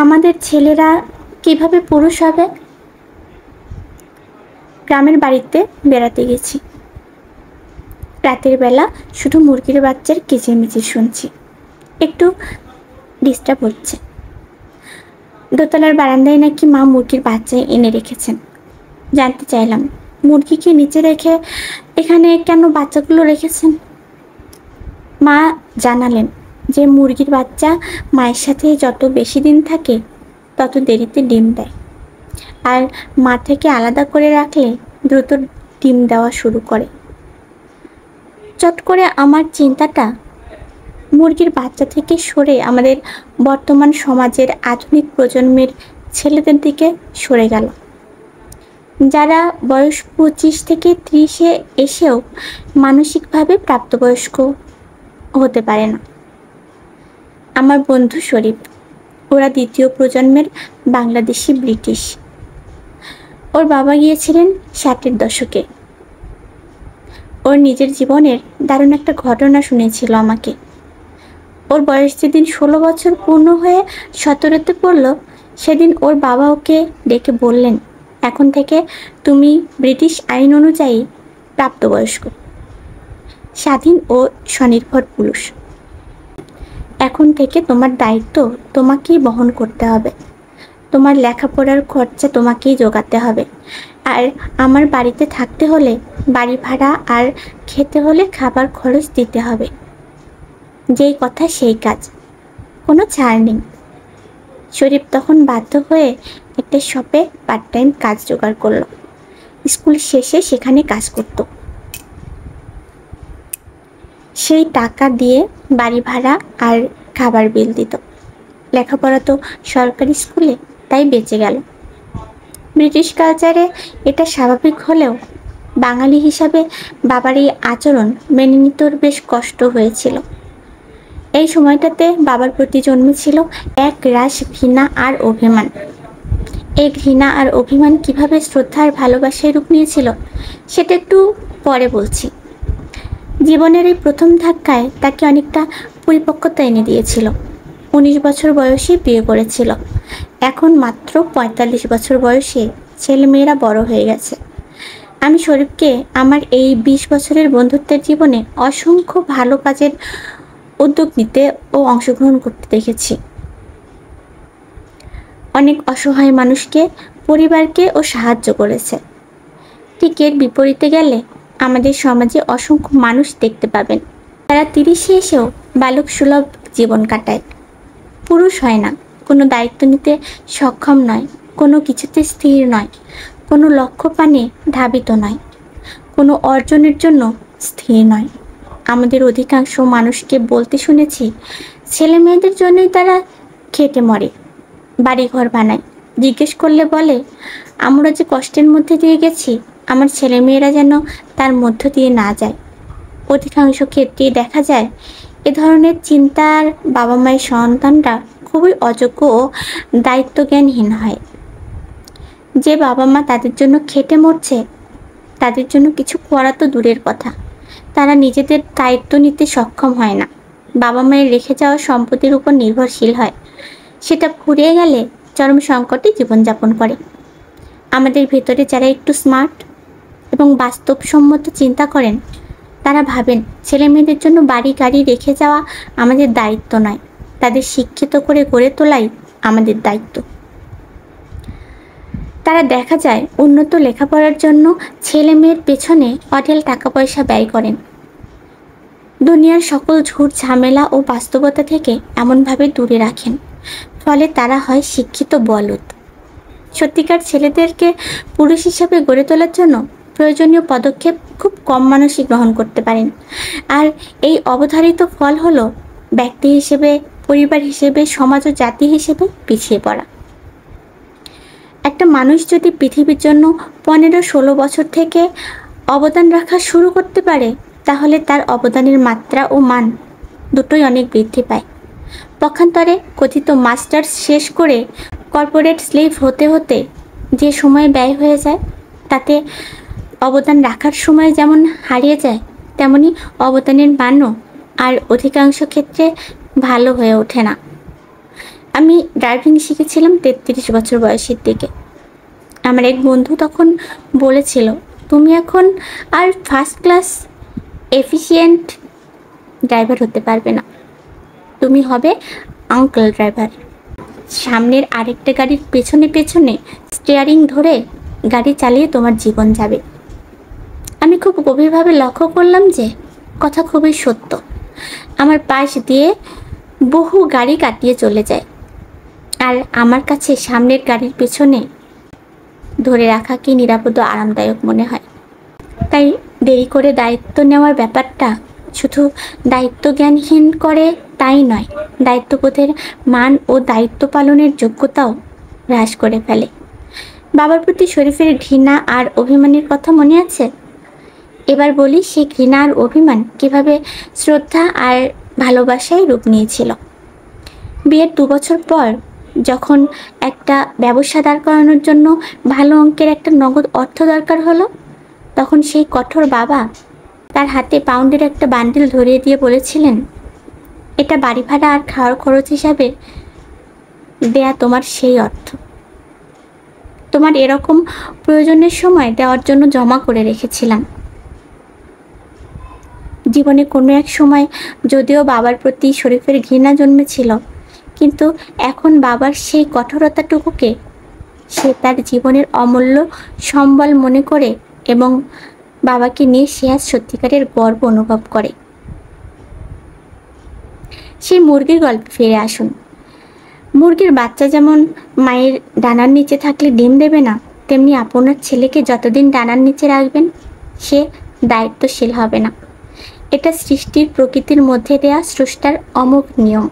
আমাদের ছেলেরা কিভাবে পুরুষ হবে? গ্রামের বাড়িতে বেড়াতে গেছি। রাতের বেলা শুধু মুরগির বাচ্চার কিচিরমিচির শুনছি। একটু ডিস্টার্ব হচ্ছে। দোতলার বারান্দায় নাকি মা মুরগির বাচ্চা এনে রেখেছেন। জানতে চাইলাম, মুরগিকে নিচে রেখে এখানে কেন বাচ্চাগুলো রেখেছেন? মা জানালেন যে মুরগির বাচ্চা মায়ের সাথে যত বেশি দিন থাকে তত দেরিতে ডিম দেয়, আর মা থেকে আলাদা করে রাখলে দ্রুত ডিম দেওয়া শুরু করে। চট করে আমার চিন্তাটা মুরগির বাচ্চা থেকে সরে আমাদের বর্তমান সমাজের আধুনিক প্রজন্মের ছেলেদের দিকে সরে গেল, যারা বয়স 25 থেকে 30-এ এসেও মানসিকভাবে প্রাপ্তবয়স্ক হতে পারে না। আমার বন্ধু শরীফ, ওরা দ্বিতীয় প্রজন্মের বাংলাদেশি ব্রিটিশ। ওর বাবা গিয়েছিলেন 60-এর দশকে। ওর নিজের জীবনের দারুণ একটা ঘটনা শুনেছিল আমাকে। ওর বয়স যেদিন 16 বছর পূর্ণ হয়ে 17-তে পড়ল, সেদিন ওর বাবা ওকে ডেকে বললেন, এখন থেকে তুমি ব্রিটিশ আইন অনুযায়ী প্রাপ্তবয়স্ক, স্বাধীন ও স্বনির্ভর পুরুষ। এখন থেকে তোমার দায়িত্ব তোমাকেই বহন করতে হবে। তোমার লেখাপড়ার খরচা তোমাকেই জোগাতে হবে, আর আমার বাড়িতে থাকতে হলে বাড়ি ভাড়া আর খেতে হলে খাবার খরচ দিতে হবে। যেই কথা সেই কাজ, কোনো ছাড় নেই। শরীফ তখন বাধ্য হয়ে একটা শপে পার্ট টাইম কাজ জোগাড় করলো। স্কুল শেষে সেখানে কাজ করত। সেই টাকা দিয়ে বাড়ি ভাড়া আর খাবার বিল দিত। লেখাপড়া তো সরকারি স্কুলে, তাই বেঁচে গেল। ব্রিটিশ কালচারে এটা স্বাভাবিক হলেও বাঙালি হিসাবে বাবার এই আচরণ মেনে নিতে বেশ কষ্ট হয়েছিল। এই সময়টাতে বাবার প্রতি জন্মেছিল এক রাশ ঘৃণা আর অভিমান। এই ঘৃণা আর অভিমান কিভাবে শ্রদ্ধা আর ভালোবাসায় রূপ নিয়েছিল সেটা একটু পরে বলছি। জীবনের এই প্রথম ধাক্কায় তাকে অনেকটা পরিপক্কতা এনে দিয়েছিল। 19 বছর বয়সে বিয়ে করেছিল। এখন মাত্র 45 বছর বয়সে ছেলেমেয়েরা বড় হয়ে গেছে। আমি শরীফকে আমার এই 20 বছরের বন্ধুত্বের জীবনে অসংখ্য ভালো কাজের উদ্যোগ নিতে ও অংশগ্রহণ করতে দেখেছি। অনেক অসহায় মানুষকে, পরিবারকে ও সাহায্য করেছে। ঠিক এর বিপরীতে গেলে আমাদের সমাজে অসংখ্য মানুষ দেখতে পাবেন তারা 30-এ এসেও বালক সুলভ জীবন কাটায়। পুরুষ হয় না, কোনো দায়িত্ব নিতে সক্ষম নয়, কোনো কিছুতে স্থির নয়, কোনো লক্ষ্য পানে ধাবিত নয়, কোনো অর্জনের জন্য স্থির নয়। আমাদের অধিকাংশ মানুষকে বলতে শুনেছি ছেলে মেয়েদের জন্যই তারা খেটে মরে, বাড়িঘর বানায়। জিজ্ঞেস করলে বলে, আমরা যে কষ্টের মধ্যে দিয়ে গেছি, আমার ছেলেমেয়েরা যেন তার মধ্য দিয়ে না যায়। অধিকাংশ ক্ষেত্রেই দেখা যায় এ ধরনের চিন্তার বাবা মায়ের সন্তানরা খুবই অযোগ্য ও দায়িত্বজ্ঞানহীন হয়। যে বাবা মা তাদের জন্য খেটে মরছে, তাদের জন্য কিছু করা তো দূরের কথা, তারা নিজেদের দায়িত্ব নিতে সক্ষম হয় না। বাবা মায়ের রেখে যাওয়া সম্পত্তির উপর নির্ভরশীল হয়। সেটা ফুরিয়ে গেলে চরম সংকটে জীবনযাপন করে। আমাদের ভেতরে যারা একটু স্মার্ট এবং বাস্তবসম্মত চিন্তা করেন, তারা ভাবেন ছেলে মেয়েদের জন্য বাড়ি গাড়ি রেখে যাওয়া আমাদের দায়িত্ব নয়, তাদের শিক্ষিত করে গড়ে তোলাই আমাদের দায়িত্ব। তারা দেখা যায় উন্নত লেখাপড়ার জন্য ছেলে মেয়ের পেছনে অঢেল টাকা পয়সা ব্যয় করেন। দুনিয়ার সকল ঝুট ঝামেলা ও বাস্তবতা থেকে এমনভাবে দূরে রাখেন, ফলে তারা হয় শিক্ষিত বলদ। সত্যিকার ছেলেদেরকে পুরুষ হিসাবে গড়ে তোলার জন্য প্রয়োজনীয় পদক্ষেপ খুব কম মানুষই গ্রহণ করতে পারেন, আর এই অবধারিত ফল হলো ব্যক্তি হিসেবে, পরিবার হিসেবে, সমাজ ও জাতি হিসেবে পিছিয়ে পড়া। একটা মানুষ যদি পৃথিবীর জন্য 15-16 বছর থেকে অবদান রাখা শুরু করতে পারে, তাহলে তার অবদানের মাত্রা ও মান দুটোই অনেক বৃদ্ধি পায়। পক্ষান্তরে কথিত মাস্টার্স শেষ করে কর্পোরেট স্লেভ হতে হতে যে সময় ব্যয় হয়ে যায়, তাতে অবদান রাখার সময় যেমন হারিয়ে যায়, তেমনি অবদানের মানও আর অধিকাংশ ক্ষেত্রে ভালো হয়ে ওঠে না। আমি ড্রাইভিং শিখেছিলাম 33 বছর বয়সের দিকে। আমার এক বন্ধু তখন বলেছিল, তুমি এখন আর ফার্স্ট ক্লাস এফিশিয়েন্ট ড্রাইভার হতে পারবে না, তুমি হবে আঙ্কেল ড্রাইভার। সামনের আরেকটা গাড়ির পেছনে পেছনে স্টিয়ারিং ধরে গাড়ি চালিয়ে তোমার জীবন যাবে। আমি খুব গভীরভাবে লক্ষ্য করলাম যে কথা খুবই সত্য। আমার পাশ দিয়ে বহু গাড়ি কাটিয়ে চলে যায়, আর আমার কাছে সামনের গাড়ির পেছনে ধরে রাখা কি নিরাপদ ও আরামদায়ক মনে হয়। তাই দেরি করে দায়িত্ব নেওয়ার ব্যাপারটা শুধু দায়িত্ব জ্ঞানহীন করে তাই নয়, দায়িত্ববোধের মান ও দায়িত্ব পালনের যোগ্যতাও হ্রাস করে ফেলে। বাবার প্রতি শরীফের ঘৃণা আর অভিমানের কথা মনে আছে? এবার বলি সেই ঘৃণা আর অভিমান কিভাবে শ্রদ্ধা আর ভালোবাসায় রূপ নিয়েছিল। বিয়ের 2 বছর পর যখন একটা ব্যবসা দাঁড় করানোর জন্য ভালো অঙ্কের একটা নগদ অর্থ দরকার হলো, তখন সেই কঠোর বাবা তার হাতে পাউন্ডের একটা বান্ডিল ধরিয়ে দিয়ে বলেছিলেন, এটা বাড়ি ভাড়া আর খাওয়ার খরচ হিসাবে দেয়া তোমার সেই অর্থ, তোমার এরকম প্রয়োজনের সময় দেওয়ার জন্য জমা করে রেখেছিলাম। জীবনে কোনো এক সময় যদিও বাবার প্রতি শরীফের ঘৃণা জন্মেছিল, কিন্তু এখন বাবার সেই কঠোরতাটুকুকে সে তার জীবনের অমূল্য সম্বল মনে করে এবং বাবাকে নিয়ে সে আজ সত্যিকারের গর্ব অনুভব করে। সেই মুরগির গল্পে ফিরে আসুন। মুরগির বাচ্চা যেমন মায়ের ডানার নিচে থাকলে ডিম দেবে না, তেমনি আপনার ছেলেকে যতদিন ডানার নিচে রাখবেন সে দায়িত্বশীল হবে না। এটা সৃষ্টির প্রকৃতির মধ্যে দেয়া স্রষ্টার অমোঘ নিয়ম।